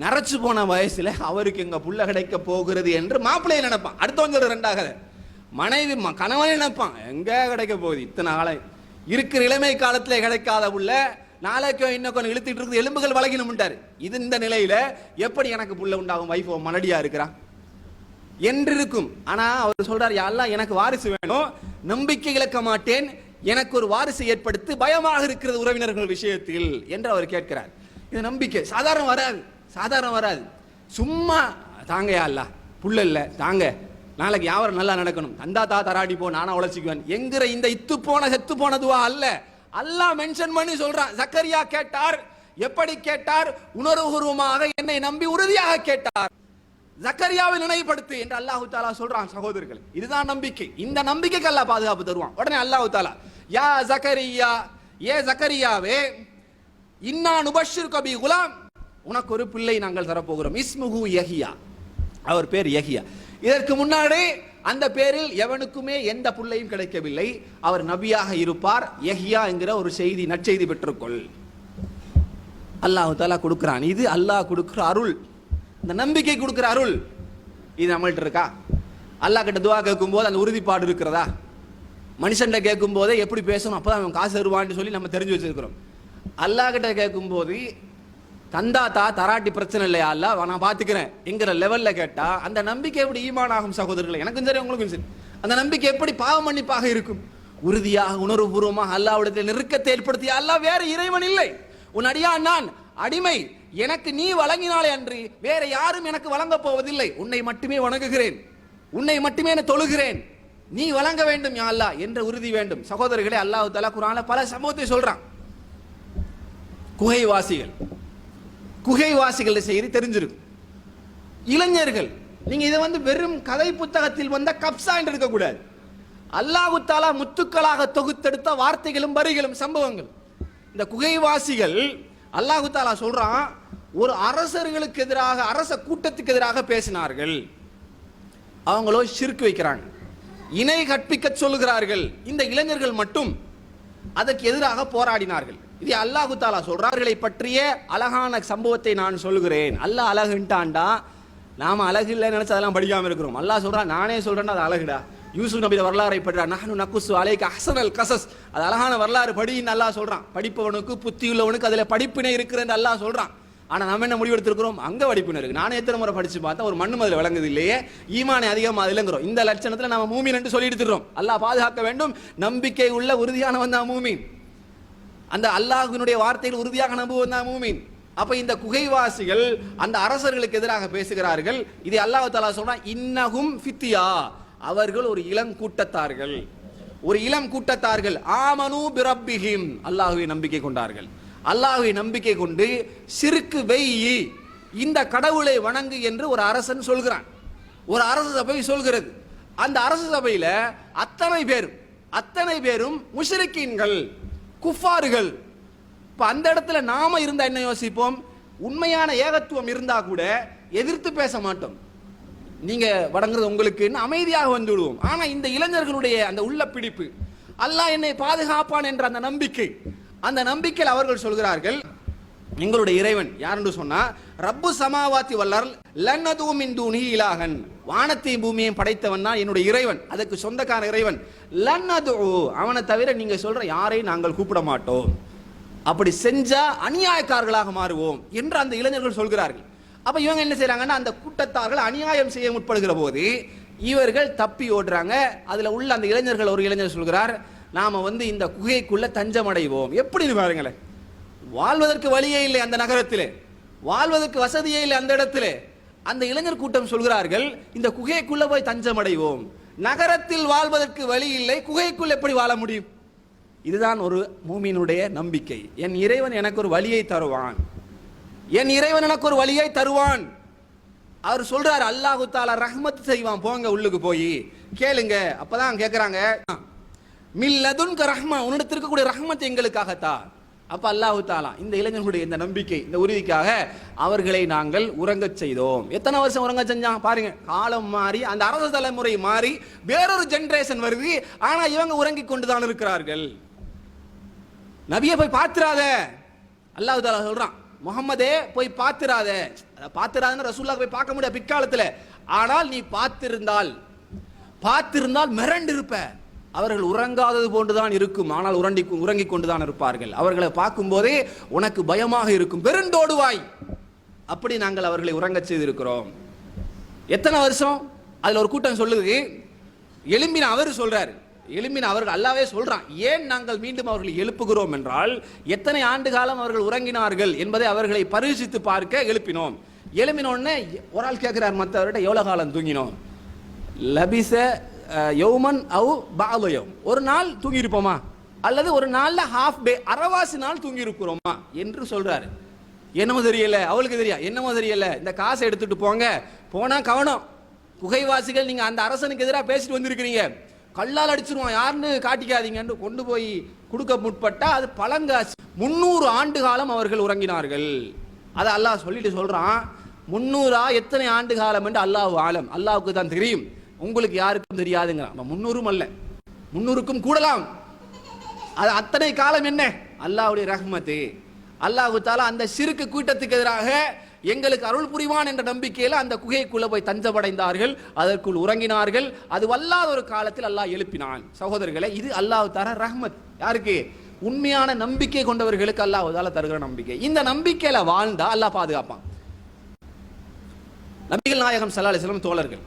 நரைச்சு போன வயசுல அவருக்கு எங்க புள்ள கிடைக்க போகிறது என்று மாப்பிள்ளையை நினைப்பான். அடுத்தவங்க ரெண்டாக மனைவி கணவனை நினைப்பான், எங்க கிடைக்க போகுது, இத்தனை காலம் இருக்கிற இளமை காலத்துல கிடைக்காத புள்ள நாளைக்கு இன்னும் கொஞ்சம் இழுத்துட்டு இருக்குது, எலும்புகள் வழங்கினும்ட்டாரு. இது இந்த நிலையில எப்படி எனக்கு புள்ள உண்டாகும், வைஃப் மலடியா இருக்கிறா என்று இருக்கும். ஆனா அவர் சொல்றார், யா அல்லாஹ் எனக்கு வாரிசு வேணும், நம்பிக்கை இழக்க மாட்டேன், எனக்கு ஒரு வாரிசு ஏற்படுத்தி பயமாக இருக்கிறது உறவினர்கள் விஷயத்தில் என்று அவர் கேட்கிறார். இது நம்பிக்கை சாதாரண வராது, சாதாரண வராது. சும்மா தாங்க யா அல்லாஹ் புள்ள இல்ல தாங்க, நாளைக்கு யாவரும் நல்லா நடக்கணும், தந்தா தா தராடி போ நானா உழைச்சிக்குவேன் என்கிற இந்த இத்து போன செத்து போனதுவா அல்ல. அல்லாஹ் மென்ஷன் பண்ணி சொல்றான். ஜக்கரியா கேட்டார், எப்படி கேட்டார்? உணர்வுபூர்வமாக என்னை நம்பி உறுதியாக கேட்டார். ஜக்கரியாவை நினைவுபடுத்து என்று அல்லாஹு தாலா சொல்றான். சகோதரர்கள், இதுதான் நம்பிக்கை. இந்த நம்பிக்கைக்கு அல்லாஹ் பாதுகாப்பு தருவான். உடனே அல்லாஹு தாலா, யா ஜக்கரியா, ஏ ஜக்கரியாவே, இன்னா நுபஷ்ஷிருக பி குலாம், உனக்கு ஒரு பிள்ளை நாங்கள் தரப்போகிறோம். இஸ்முஹு யஹ்யா, அவர் பேர் யஹ்யா. இதற்கு முன்னாடி அந்த பேரில் எவனுக்குமே எந்த பிள்ளையும் கிடைக்கவில்லை. அவர் நபியாக இருப்பார். யஹ்யா என்கிற ஒரு செய்தி, நற்செய்தி பெற்றுக்கொள். அல்லாஹ் தஆலா கொடுக்கிறான். இது அல்லாஹ் கொடுக்கிற அருள், இந்த நம்பிக்கை கொடுக்கிற அருள். இது நம்மள்ட்ட இருக்கா? அல்லாஹ் கிட்ட துவா கேட்கும் போது அந்த உறுதிப்பாடு இருக்கிறதா? மனுஷன்கிட்ட கேட்கும் போதே எப்படி பேசணும், அப்பதான் அவன் காசு தருவான்னு சொல்லி நம்ம தெரிஞ்சு வச்சிருக்கிறோம். அல்லாஹ் கிட்ட கேட்கும் போது தந்தா தா தராட்டி பிரச்சனை இல்லையா அல்லாஹ் நான் பாத்துக்கிறேன் என்கிற லெவல்ல கேட்டா அந்த நம்பிக்கை எப்படி ஈமான் ஆகும்? சகோதரர்களே, எனக்கும் சரி உங்களுக்கும் சரி, அந்த நம்பிக்கை எப்படி பாவ மன்னிப்பாக இருக்கும்? உறுதியாக உணர்வுபூர்வமாக அல்லாஹ்விடத்தில் நெருக்கத்தை ஏற்படுத்திய அல்லாஹ் வேற இறைவன் இல்லை, உன் அடியான் நான் அடிமை, எனக்கு நீ வழங்கினாலே அன்றி வேற யாரும் எனக்கு வழங்க போவதில்லை, உன்னை மட்டுமே வணங்குகிறேன், உன்னை மட்டுமே தொழுகிறேன், நீ வழங்க வேண்டும் யா அல்லாஹ் என்ற உறுதி வேண்டும். சகோதரர்களே, அல்லாஹ் தஆலா குர்ஆன்ல பல சம்பவத்தை சொல்றான். குகைவாசிகள் செய்தி தெரிஞ்சிருக்கும். இளைஞர்கள், நீங்க இதை வெறும் கதை புத்தகத்தில் வந்த கப்சா என்று இருக்கக்கூடாது. அல்லாஹ் தஆலா முத்துக்களாக தொகுத்தெடுத்த வார்த்தைகளும் வரிகளும் சம்பவங்கள். இந்த குகைவாசிகள் அல்லாஹ் தஆலா சொல்றான், ஒரு அரசர்களுக்கு எதிராக, அரச கூட்டத்துக்கு எதிராக பேசினார்கள். அவங்களோ ஷிர்க் வைக்கிறாங்க, இணை கற்பிக்க சொல்லுகிறார்கள். இந்த இளைஞர்கள் மட்டும் அதற்கு எதிராக போராடினார்கள். இது அல்லாஹ் தஆலா சொல்றார்களை பற்றிய அழகான சம்பவத்தை நான் சொல்கிறேன். அல்லாஹ் அழகுன்ட்டான்டா, நாம அழகு இல்லைன்னு நினைச்சு அதெல்லாம் படிக்காம இருக்கிறோம். அல்லாஹ் சொல்றான், நானே சொல்றேன்னா அது அழகுடா. யூசுப் நபி வரலாறை பற்றி நஹ்னு நக்குசு அலைக அஹ்ஸனல் கஸஸ், அது அழகான வரலாறு படின்னு அல்லாஹ் சொல்றான். படிப்பவனுக்கு புத்தி உள்ளவனுக்கு அதுல படிப்பினை இருக்கிறது அல்லாஹ் சொல்றான். ஆனா நம்ம என்ன முடிவெடுத்திருக்கிறோம்? அங்க படிப்பினை இருக்கு. நானே எத்தனை முறை படிச்சு பார்த்தா ஒரு மண்ணு அதில் விளங்குது இல்லையே, ஈமானே அதிகமா அதுலங்கிறோம். இந்த லட்சணத்துல நம்ம மூமின் என்று சொல்லி எடுத்துறோம். அல்லாஹ் பாதுகாக்க வேண்டும். நம்பிக்கை உள்ள உறுதியானவன் தான் மூமின். அந்த அல்லாஹ்வினுடைய வார்த்தைகள் உறுதியாக நம்புவன் தான் மூமின். அப்ப இந்த குகைவாசிகள் அந்த அரசர்களுக்கு எதிராக பேசுகிறார்கள். இதை அல்லாஹ் தஆலா சொல்றான், இன்னஹும் ஃபித்யா, அவர்கள் ஒரு இளம் கூட்டத்தார்கள், ஒரு இளம் கூட்டத்தார்கள். ஆமனு பிரப்பிஹிம், அல்லாஹ்வை நம்பிக்கை கொண்டார்கள். அல்லாஹ்வை நம்பிக்கை கொண்டு ஷிர்க் வெய்யி, இந்த கடவுளை வணங்கு என்று ஒரு அரசன் சொல்கிறான். ஒரு அரச சபை சொல்கிறது. அந்த அரச சபையில அத்தனை பேரும் முஷ்ரிக்கீன்கள், குஃபார்கள். இப்ப அந்த இடத்துல நாம இருந்தா என்ன யோசிப்போம்? உண்மையான ஏகத்துவம் இருந்தா கூட எதிர்த்து பேச மாட்டோம். நீங்க வணங்குறது உங்களுக்கு அமைதியாக வந்து விடுவோம். ஆனா இந்த இளைஞர்களுடைய அந்த உள்ள பிடிப்பு, அல்லாஹ் என்னை பாதுகாப்பான் என்ற அந்த நம்பிக்கை, அந்த நம்பிக்கையில் அவர்கள் சொல்கிறார்கள், எங்களுடைய இறைவன் யார் என்று சொன்னா, ரப்பு சமாவாத்தி வல்லர் லன்னது மின் தூனிஹி இலாஹன், வானத்தையும் பூமியையும் படைத்தவன் தான் என்னுடைய இறைவன், அதுக்கு சொந்தக்கார இறைவன். லன்னது, அவனை தவிர நீங்க சொல்ற யாரையும் நாங்கள் கூப்பிட மாட்டோம், அப்படி செஞ்சா அநியாயக்காரர்களாக மாறுவோம் என்று அந்த இளைஞர்கள் சொல்கிறார்கள். அப்ப இவங்க என்ன செய்யறாங்கன்னா, அந்த கூட்டத்தார்கள் அநியாயம் செய்ய முற்படுகிற போது இவர்கள் தப்பி ஓடுறாங்க. அதுல உள்ள அந்த இளைஞர்கள், ஒரு இளைஞர் சொல்கிறார், நாம இந்த குகைக்குள்ள தஞ்சம் அடைவோம். எப்படின்னு பாருங்களேன், வாழ்வதற்கு வழியே இல்லை அந்த நகரத்திலே, வாழ்வதற்கு வசதியே இல்லை அந்த இடத்திலே. அந்த இளைஞர் கூட்டம் சொல்கிறார்கள், இந்த குகைக்குள்ள போய் தஞ்சம் அடைவோம். நகரத்தில் வாழ்வதற்கு வழி இல்லை, குகைக்குள் எப்படி வாழ முடியும்? இதுதான் ஒரு மூமினுடைய நம்பிக்கை. என் இறைவன் எனக்கு ஒரு வழியை தருவான், என் இறைவன் எனக்கு ஒரு வழியை தருவான். அவர் சொல்றார், அல்லாஹு தஆலா ரஹ்மத் செய்வான், போங்க உள்ளுக்கு போய் கேளுங்க. அப்பதான் கேட்கிறாங்க, மில்லதுன்க ரஹ்மா, உன்னிடத்தில் இருக்கக்கூடிய ரஹ்மத் எங்களுக்காகத்தான். அப்ப அல்லாஹ் தஆலா இந்த இளைஞர்களுடைய இந்த நம்பிக்கை, இந்த உறுதிக்காக அவர்களை நாங்கள் உறங்கச் செய்தோம். எத்தனை வருஷம் உறங்க செஞ்சான் பாருங்க. காலம் மாறி, அந்த அரச தலைமுறை மாறி வேறொரு ஜெனரேஷன் வருது. ஆனா இவங்க உறங்கிக் கொண்டுதான் இருக்கிறார்கள். நபியை போய் பார்த்திராத, அல்லாஹ் தஆலா சொல்றான், முகம்மதே போய் பார்த்திராத. பார்த்திராதன்னு ரசூலுல்லாஹ் போய் பார்க்க முடியாது பிற்காலத்துல. ஆனால் நீ பார்த்திருந்தால் மிரண்டு இருப்ப. அவர்கள் உறங்காதது போன்றுதான் இருக்கும், ஆனால் உறங்கிக் கொண்டுதான் இருப்பார்கள். அவர்களை பார்க்கும் போதே உனக்கு பயமாக இருக்கும், பெருந்தோடுவாய். அப்படி நாங்கள் அவர்களை உறங்கச் செய்திருக்கிறோம். எத்தனை வருஷம்? அதுல ஒரு கூட்டம் சொல்லுது, எழும்பின அவர் சொல்றாரு, எழும்பின அவர்கள் அல்லாவே சொல்றான், ஏன் நாங்கள் மீண்டும் அவர்களை எழுப்புகிறோம் என்றால் எத்தனை ஆண்டு காலம் அவர்கள் உறங்கினார்கள் என்பதை அவர்களை பரிசித்து பார்க்க எழுப்பினோம். எழுப்பினோடனே ஒரு ஆள் கேட்கிறார் மற்றவர்கிட்ட, எவ்வளவு காலம் தூங்கினோம்? லபிச யௌமன் அவு பாலயம், ஒரு நாள் தூங்கி இருப்போமா, அல்லது ஒரு நாள்ல ஹாஃப் டே, அரைவாசி நாள் தூங்கி இருக்கிறோமா என்று சொல்றாரு. என்னமோ தெரியல, அவளுக்கு தெரியா, என்னமோ தெரியல, இந்த காசை எடுத்துட்டு போங்க, போனா கவனம், குகைவாசிகள் நீங்க அந்த அரசனுக்கு எதிராக பேசிட்டு வந்திருக்கிறீங்க, கல்லால் அடிச்சிருவான், யாருன்னு காட்டிக்காதீங்கன்னு கொண்டு போய் கொடுக்க முற்பட்டா அது பழங்காசு. 300 ஆண்டு காலம் அவர்கள் உறங்கினார்கள். அதை அல்லாஹ் சொல்லிட்டு சொல்றான், 300 எத்தனை ஆண்டு காலம் என்று அல்லாஹ் ஆலம், அல்லாஹ்வுக்கு தான் தெரியும், உங்களுக்கு யாருக்கும் தெரியாதுங்கிறான். 300 அல்ல, 300க்கும் கூடலாம். அது அத்தனை காலம் என்ன? அல்லாஹ்வுடைய ரஹ்மத்து. அல்லாஹ் தஆலா அந்த ஷிர்க் கூட்டத்துக்கு எதிராக எங்களுக்கு அருள் புரிவான் என்ற நம்பிக்கையில் அந்த குகைக்குள்ள போய் தஞ்சமடைந்தார்கள், அதற்குள் உறங்கினார்கள். அது வல்லாத ஒரு காலத்தில் அல்லாஹ் எழுப்பினான். சகோதரர்களே, இது அல்லாஹ் தஆலா ரஹ்மத். யாருக்கு? உண்மையான நம்பிக்கை கொண்டவர்களுக்கு அல்லாஹ் தஆலா தருகிற நம்பிக்கை. இந்த நம்பிக்கையில வாழ்ந்தா அல்லாஹ் பாதுகாப்பான். நபிகள் நாயகம் ஸல்லல்லாஹு அலைஹி வஸல்லம் தோழர்கள்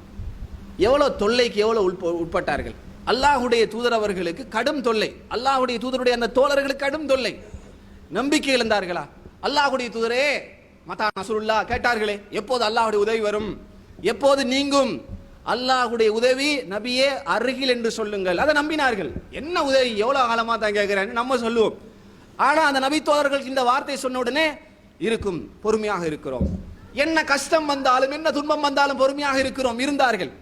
எவ்வளவு தொல்லைக்கு எவ்வளவு உட்பட்டார்கள். அல்லாஹ்வுடைய தூதர் அவர்களுக்கு கடும் தொல்லை, அல்லாஹ்வுடைய தூதருடைய அந்த தோழர்களுக்கு கடும் தொல்லை. நம்பிக்கை இழந்தார்களா? அல்லாஹ்வுடைய தூதரே மதா நஸ்ருல்லாஹ் கேட்டார்களே, எப்போது அல்லாஹ்வுடைய உதவி வரும், எப்போது நீங்கும்? அல்லாஹ்வுடைய உதவி நபியே அருகில் என்று சொல்லுங்கள். அதை நம்பினார்கள். என்ன உதவி, எவ்வளவு காலமா தான் கேட்கிறேன்னு நம்ம சொல்லுவோம். ஆனா அந்த நபி தோழர்கள் இந்த வார்த்தை சொன்ன உடனே இருக்கும், பொறுமையாக இருக்கிறோம், என்ன கஷ்டம் வந்தாலும் என்ன துன்பம் வந்தாலும் பொறுமையாக இருக்கிறோம், இருந்தார்கள்.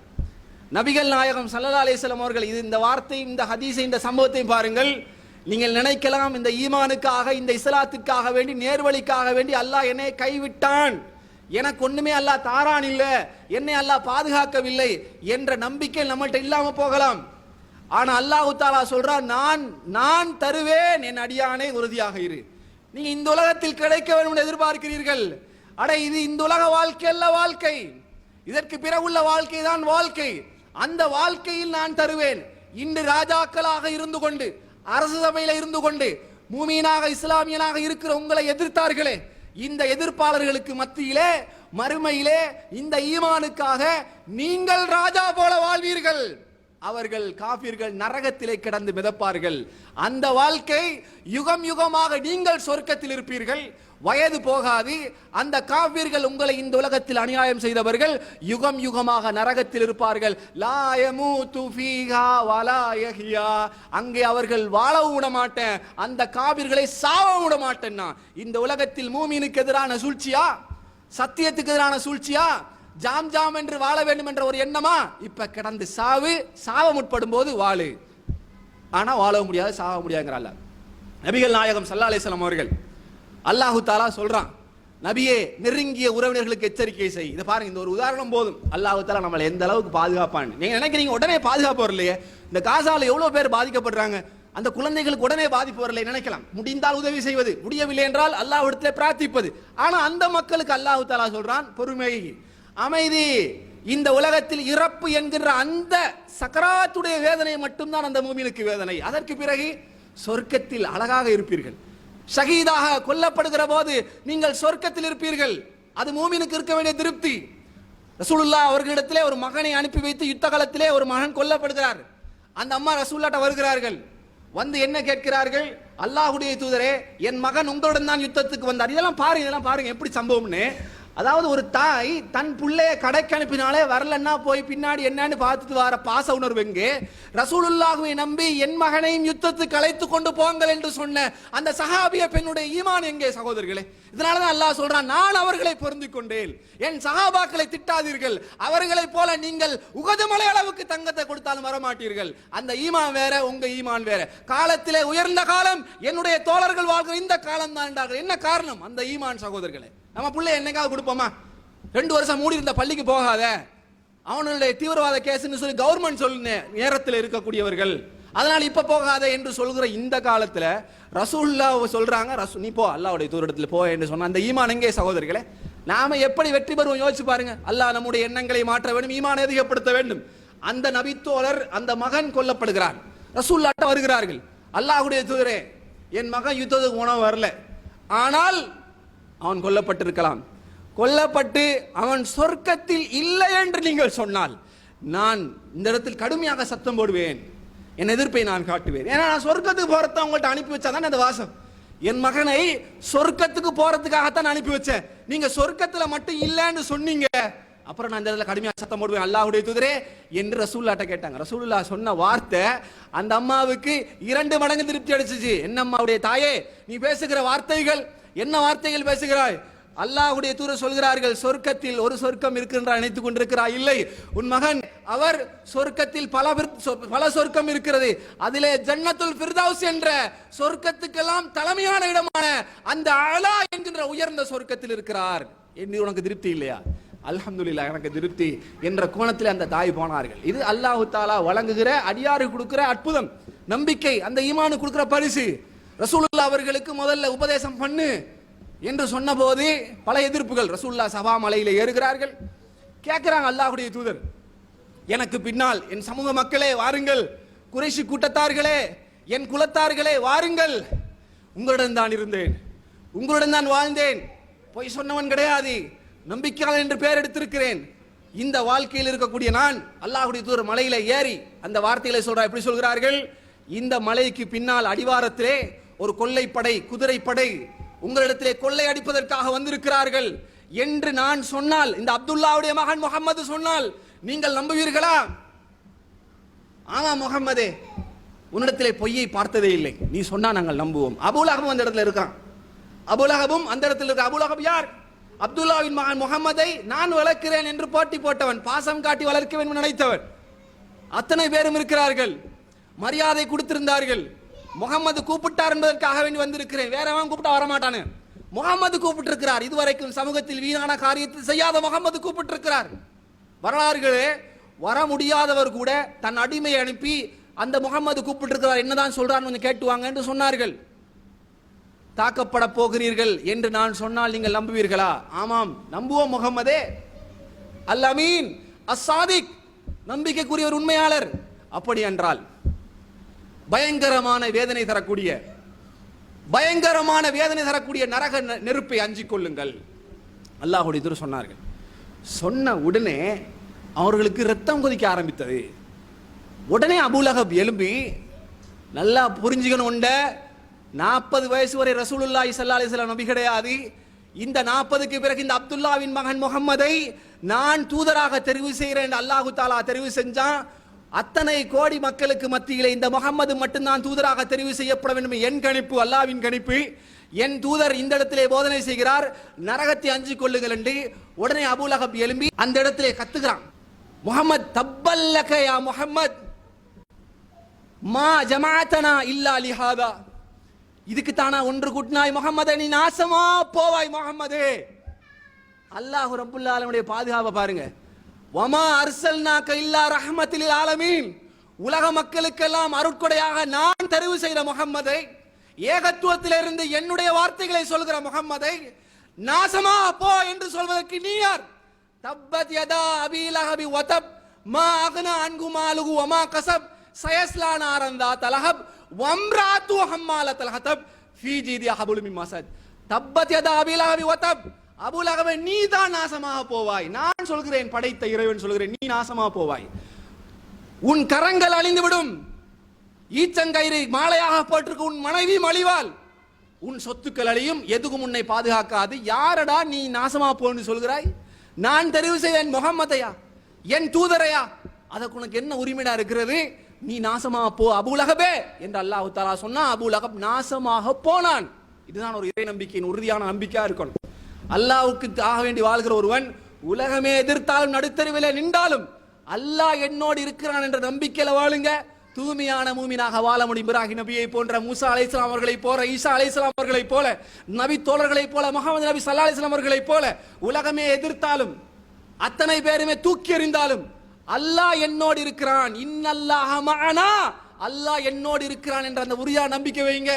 நபிகள் நாயகம் ஸல்லல்லாஹு அலைஹி வஸல்லம் அவர்கள் இந்த வார்த்தை, இந்த ஹதீஸை, இந்த சம்பவத்தை பாருங்கள். நீங்கள் நினைக்கலாம் இந்த ஈமானுக்காக, இந்த இஸ்லாத்திற்காக வேண்டி, நேர்வழிக்காக வேண்டி அல்லாஹ் என்னை கைவிட்டான், எனக்கு ஒண்ணுமே அல்லாஹ் தாரான் இல்ல, என்னை அல்லாஹ் பாதுகாக்கவில்லை என்ற நம்பிக்கை நம்மள்ட்ட இல்லாம போகலாம். ஆனா அல்லாஹ் தஆலா சொல்றான், நான் தருவேன், என் அடியானே உறுதியாக இரு. நீங்க இந்த உலகத்தில் கிடைக்க வேண்டும் என்று எதிர்பார்க்கிறீர்கள். அட, இது இந்த உலக வாழ்க்கை அல்ல வாழ்க்கை, இதற்கு பிறகுள்ள வாழ்க்கை தான் வாழ்க்கை. அந்த வாழ்க்கையில் நான் தருவேன். இன்று ராஜாக்களாக இருந்து கொண்டு, அரசு சபையில இருந்து கொண்டு, மூமீனாக இஸ்லாமியனாக இருக்கிற உங்களை எதிர்த்தார்களே, இந்த எதிர்ப்பாளர்களுக்கு மத்தியிலே மறுமையிலே இந்த ஈமானுக்காக நீங்கள் ராஜா போல வாழ்வீர்கள். அவர்கள் காபிர்கள் நரகத்திலே கிடந்து மிதப்பார்கள். அந்த வாழ்க்கை யுகம் யுகமாக நீங்கள் சொர்க்கத்தில் இருப்பீர்கள், வயது போகாது. அந்த காபிர்கள் உங்களை இந்த உலகத்தில் அநியாயம் செய்தவர்கள் யுகம் யுகமாக நரகத்தில் இருப்பார்கள். லா யமூது ஃபீஹா வலா யஹ்யா, அங்கே அவர்கள் வாழவும் விட மாட்டேன், அந்த காபிர்களை சாவவும் விட மாட்டேன்னா. இந்த உலகத்தில் மூமினுக்கு எதிரான சூழ்ச்சியா, சத்தியத்துக்கு எதிரான சூழ்ச்சியா, ஜாம் ஜாம் என்று வாழ வேண்டும் என்ற ஒரு எண்ணமா? இப்ப கிடந்து சாவ முற்படும் போது வாழு, ஆனா வாழவும் முடியாது, சாவ முடியாதுங்கிறாள் நபிகள் நாயகம் ஸல்லல்லாஹு அலைஹி வஸல்லம் அவர்கள். அல்லாஹு தஆலா சொல்றான், நபியே நெருங்கிய உறவினர்களுக்கு எச்சரிக்கை செய். இதை பாருங்க, இந்த ஒரு உதாரணம் போதும் அல்லாஹு தஆலா நம்மளை எந்த அளவுக்கு பாதுகாப்பான்னு. நீங்க நினைக்கிறீங்க உடனே பாதுகாப்பு வரலையே, இந்த காசால எவ்வளவு பேர் பாதிக்கப்படுறாங்க, அந்த குழந்தைகளுக்கு உடனே பாதிப்பு வரலை நினைக்கலாம். முடிந்தால் உதவி செய்வது, முடியவில்லை என்றால் அல்லாஹ்விடத்திலே பிரார்த்திப்பது. ஆனா அந்த மக்களுக்கு அல்லாஹு தஆலா சொல்றான், பொறுமை, அமைதி. இந்த உலகத்தில் இறப்பு என்கின்ற அந்த சக்கராத்துடைய வேதனை மட்டும்தான் அந்த மூமினுக்கு வேதனை. அதற்கு பிறகு சொர்க்கத்தில் அழகாக இருப்பீர்கள். ஷஹீதாக கொல்லப்படுகிற போது நீங்கள் சொர்க்கத்தில் இருப்பீர்கள். அது மூமினுக்கு இருக்க வேண்டிய திருப்தி. ரசூலுல்லாஹ் அவர்களிடத்திலே ஒரு மகனை அனுப்பி வைத்து யுத்த காலத்திலே ஒரு மகன் கொல்லப்படுகிறார். அந்த அம்மா ரசூலுல்லாஹ்ட்ட வருகிறார்கள். வந்து என்ன கேட்கிறார்கள்? அல்லாஹ்வுடைய தூதரே, என் மகன் உங்களுடன் தான் யுத்தத்துக்கு வந்தார். இதெல்லாம் பாருங்க எப்படி சம்பவம்னு. அதாவது ஒரு தாய் தன் பிள்ளைய கடைக்கு அனுப்பினாலே வரலன்னா போய் பின்னாடி என்னன்னு பார்த்துட்டு வர பாச உணர்வு எங்கே? ரசூலுல்லாஹ்வை நம்பி என் மகனையும் யுத்தத்துக்கு அழைத்து கொண்டு போங்கள் என்று சொன்ன அந்த சஹாபிய பெண்ணுடைய ஈமான் எங்கே சகோதரர்களே? இதனாலதான் அல்லாஹ் சொல்றான், நான் அவர்களை பொருந்திக் கொண்டேன், என் சஹாபாக்களை திட்டாதீர்கள், அவர்களை போல நீங்கள் உகது மலை அளவுக்கு தங்கத்தை கொடுத்தாலும் வரமாட்டீர்கள். அந்த ஈமான் வேற, உங்க ஈமான் வேற. காலத்திலே உயர்ந்த காலம் என்னுடைய தோழர்கள் வாழ்கிற இந்த காலம் தான் என்றார்கள். என்ன காரணம்? அந்த ஈமான் சகோதரர்களே. நம்ம பிள்ளை என்னைக்காவது கொடுப்போமா? 2 வருஷம் மூடி இருந்த பள்ளிக்கு போகாத, அவனுடைய தீவிரவாத கேஸ்ன்னு சொல்லி கவர்மெண்ட் சொல்ல நேரத்தில் இருக்கக்கூடியவர்கள், அதனால இப்ப போகாத என்று சொல்கிற இந்த காலத்துல ரசூலுல்லாஹ் சொல்றாங்க, நீ போ அல்லாஹ்வுடைய தூரத்துல போ என்று சொன்ன அந்த ஈமான் எங்கே சகோதரர்களே? நாம எப்படி வெற்றி பெறுவோம் யோசிச்சு பாருங்க. அல்லாஹ் நம்முடைய எண்ணங்களை மாற்ற வேண்டும், ஈமானை அதிகப்படுத்த வேண்டும். அந்த நபித்தோழர், அந்த மகன் கொல்லப்படுகிறார், ரசூலுல்லாஹ் வருகிறார்கள், அல்லாஹ்வுடைய தூதரே என் மகன் யுத்தத்துக்கு உணவு வரல, ஆனால் அவன் கொல்லப்பட்டிருக்கலாம், கொல்லப்பட்டு அவன் சொர்க்கத்தில் இல்லை என்று நீங்கள் சொன்னால் நான் இந்த இடத்தில் கடுமையாக சத்தம் போடுவேன், என் எதிர்ப்பை நான் காட்டுவேன். ஏன்னா நான் சொர்க்கத்துக்கு போறத உங்கள்கிட்ட அனுப்பி வச்சாதான் அந்த வாசம். என் மகனை சொர்க்கத்துக்கு போறதுக்காகத்தான் அனுப்பி வச்சேன், நீங்க சொர்க்கத்துல மட்டும் இல்லைன்னு சொன்னீங்க, அப்புறம் நான் இந்த இடத்துல கடுமையாக சத்தம் போடுவேன் அல்லாஹ்வுடைய தூதரே என்று ரசூலுல்லாஹ்ட்ட கேட்டாங்க. ரசூலுல்லாஹ் சொன்ன வார்த்தை அந்த அம்மாவுக்கு 2 மடங்கு திருப்தி அடிச்சிச்சு. என்ன அம்மாவுடைய தாயே, நீ பேசுகிற வார்த்தைகள் என்ன வார்த்தைகள் பேசுகிறாய்? அல்லாஹ்வுடைய தூதர் சொல்கிறார்கள், சொர்க்கத்தில் ஒரு சொர்க்கம் இருக்கின்ற நினைத்துக் கொண்டிருக்கிறாய், இல்லை, உன் மகன் அவர் சொர்க்கத்தில் பல சொர்க்கம் இருக்கிறது, அதிலே ஜன்னத்துல் ஃபிர்தௌஸ் என்ற சொர்க்கத்துக்கெல்லாம் தலைமையான இடமான அந்த அலா என்கின்ற உயர்ந்த சொர்க்கத்தில் இருக்கிறார் என்று உனக்கு திருப்தி இல்லையா? அல்ஹம்துலில்லாஹ், எனக்கு திருப்தி என்ற கோணத்தில் அந்த தாய் போனார்கள். இது அல்லாஹ் தஆலா வழங்குகிற அடியாருக்கு கொடுக்கிற அற்புதம், நம்பிக்கை, அந்த ஈமானுக்கு கொடுக்கிற பரிசு. ரசூலுல்லாஹ் அவர்களுக்கு முதல்ல உபதேசம் பண்ணு என்று சொன்ன போது பல எதிர்ப்புகள். ரசூலுல்லாஹ் சபா மலையில ஏறுகிறார்கள், கேட்கிறாங்க அல்லாஹ்வுடைய தூதர், எனக்கு பின்னால் என் சமூக மக்களே வாருங்கள், குறைஷி கூட்டத்தார்களே, என் குலத்தார்களே வாருங்கள், உங்களுடன் தான் இருந்தேன், உங்களுடன் தான் வாழ்ந்தேன், பொய் சொன்னவன் கிடையாது, நம்பிக்கையாளன் என்று பெயர் எடுத்திருக்கிறேன், இந்த வாழ்க்கையில் இருக்கக்கூடிய நான் அல்லாஹ்வுடைய தூதர் மலையில ஏறி அந்த வார்த்தைகளை சொல்றார். எப்படி சொல்கிறார்கள்? இந்த மலைக்கு பின்னால் அடிவாரத்திலே ஒரு கொள்ளைப்படை, குதிரைப்படை உங்களிடத்திலே கொள்ளை அடிப்பதற்காக வந்திருக்கிறார்கள் என்று நான் சொன்னால், இந்த அப்துல்லாவுடைய மகன் முகமது சொன்னால் நீங்கள் நம்புவீர்களா? ஆமா முகம்மதே, உன்னிடத்திலே பொய்யை பார்த்ததே இல்லை, நீ சொன்னா நாங்கள் நம்புவோம். அபூலஹபும் அந்த இடத்துல இருக்கான். அபூலஹபும் அந்த இடத்துல இருக்க. அபூலஹப் யார்? அப்துல்லாவின் மகன் முகம்மதை நான் வளர்க்கிறேன் என்று போட்டி போட்டவன், பாசம் காட்டி வளர்க்க வேண்டும் நினைத்தவன். அத்தனை பேரும் இருக்கிறார்கள், மரியாதை கொடுத்திருந்தார்கள். முகமது கூப்பிட்டார் என்பதற்காக வேண்டி வந்திருக்கிறேன், வேற அவன் கூப்பிட்டா வரமாட்டானு. முகமது கூப்பிட்டிருக்கிறார், இதுவரைக்கும் சமூகத்தில் வீணான காரியத்தை செய்யாத முகமது கூப்பிட்டிருக்கிறார். வரலாறுகளே, வர முடியாதவர் கூட தன் அடிமையை அனுப்பி அந்த முகமது கூப்பிட்டிருக்கிறார், என்னதான் சொல்றான்னு கொஞ்சம் கேட்டுவாங்க என்று சொன்னார்கள். தாக்கப்பட போகிறீர்கள் என்று நான் சொன்னால் நீங்கள் நம்புவீர்களா? ஆமாம் நம்புவோம் முகமதே, அல் அமீன் அஸ்ஸாதிக், நம்பிக்கைக்குரிய ஒரு உண்மையாளர். அப்படி என்றால் பயங்கரமான வேதனை தரக்கூடிய நரக நெருப்பை அஞ்சிக் கொள்ளுங்கள் அல்லாஹ்வுடைய தூதர் சொன்னார்கள். சொன்ன உடனே அவர்களுக்கு ரத்தம் கொதிக்க ஆரம்பித்தது. உடனே அபூலஹப் எழும்பி, நல்லா புரிஞ்சுக்கணும் உண்ட, 40 வயசு வரை ரசூலுல்லாஹி ஸல்லல்லாஹு அலைஹி வஸல்லம் நபி கிடையாது. இந்த 40க்கு பிறகு இந்த அப்துல்லாவின் மகன் முகம்மதை நான் தூதராக தெரிவு செய்கிறேன், அல்லாஹு தஆலா தெரிவு செஞ்சான். அத்தனை கோடி மக்களுக்கு மத்தியிலே இந்த முகம்மது மட்டும்தான் தூதராக தெரிவு செய்யப்பட வேண்டும். என் கணிப்பு, அல்லாஹ்வின் கணிப்பு, என் தூதர் இந்த இடத்திலே போதனை செய்கிறார், நரகத்தை அஞ்சிக் கொள்ளுங்கள் என்று உடனே அபூலஹப் எழும்பி அந்த இடத்திலே கத்துகிறான். முஹம்மத் தப்பல்லக யா முஹம்மத் மா ஜமாஅத்தனா இல்லா லிஹாதா, இதுக்கு தானா ஒன்று கூட்டினாய் முகம்மதே, நீ நாசமா போவாய் முகம்மதே. அல்லாஹ் ரப்புல் ஆலமீனுடைய பாதுகாப்பை பாருங்க. வமா அர்சல்னாக இல்லா ரஹ்மத்தில் ஆலமீன், உலக மக்களுக்கெல்லாம் அருட்கொடையாக நான் தெரிவு செய்த முகம்மதை, ஏகத்துவத்திலிருந்து என்னுடைய வார்த்தைகளை சொல்கிற முகம்மதை நாசமா போ என்று சொல்வதற்கு நீ யார்? தப்பத் யதா அபீ லஹபி வதப் மா அக்னா அன்ஹு மாலுஹு வமா கஸப் சயஸ்லா நாரன் தாத லஹப் வம்ராத்து ஹம்மாலத்தல் ஹதப் ஃபீ ஜீதிஹா ஹப்லும் மின் மஸத். தப்பத் யதா அபீ லஹபி வதப், அபூலஹபே நீ தான் நாசமாக போவாய், நான் சொல்கிறேன், படைத்த இறைவன் சொல்கிறேன், நீ நாசமாக போவாய், உன் கரங்கள் அழிந்துவிடும், ஈச்சங்கயிறு மாலையாக போட்டிருக்க உன் மனைவி மலிவாள், உன் சொத்துக்களையும் எதுவும் உன்னை பாதுகாக்காது. யாரடா நீ நாசமா போன்னு சொல்கிறாய்? நான் தெரிவு செய்தேன் முகம்மதையா, என் தூதரையா, அதற்கு உனக்கு என்ன உரிமைடா இருக்கிறது? நீ நாசமா போ அபூலகபே என்று அல்லாஹ் தஆலா சொன்னா, அபூலகப் நாசமாக போனான். இதுதான் ஒரு இறை நம்பிக்கையின் உறுதியான நம்பிக்கையா இருக்கணும். அல்லாஹ்வுக்கு ஆக வேண்டி வாழ்கிற ஒருவன் உலகமே எதிர்த்தாலும் நடுத்தருவிலே நின்றாலும் அல்லாஹ் என்னோடு இருக்கிறான் என்ற நம்பிக்கையில வாழுங்க. தூய்மையான மூமினாக வாழ முடியும். இப்ராஹிம் நபியை போன்ற, மூசா அலைஹிஸ்ஸலாம் அவர்களை போல, ஈசா அலைஹிஸ்ஸலாம் அவர்களை போல, நபி தோழர்களை போல, முஹம்மது நபி ஸல்லல்லாஹு அலைஹி வஸல்லம் அவர்களை போல உலகமே எதிர்த்தாலும் அத்தனை பேருமே தூக்கி எறிந்தாலும் அல்லாஹ் என்னோடு இருக்கிறான், இன்னல்லாஹ மஅனா, அல்லாஹ் என்னோடு இருக்கிறான் என்ற அந்த உறுதியான நம்பிக்கை வைங்க.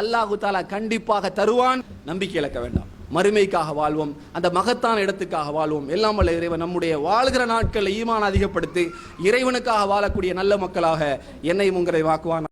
அல்லாஹ் தஆலா கண்டிப்பாக தருவான். நம்பிக்கை இழக்க வேண்டாம். மறுமைக்காக வாழ்வோம், அந்த மகத்தான இடத்துக்காக வாழ்வோம். எல்லாம் வல்ல இறைவன் நம்முடைய வாழ்கிற நாட்களில் ஈமான் அதிகப்படுத்தி இறைவனுக்காக வாழக்கூடிய நல்ல மக்களாக என்னையும் உங்களை வாக்குவான்.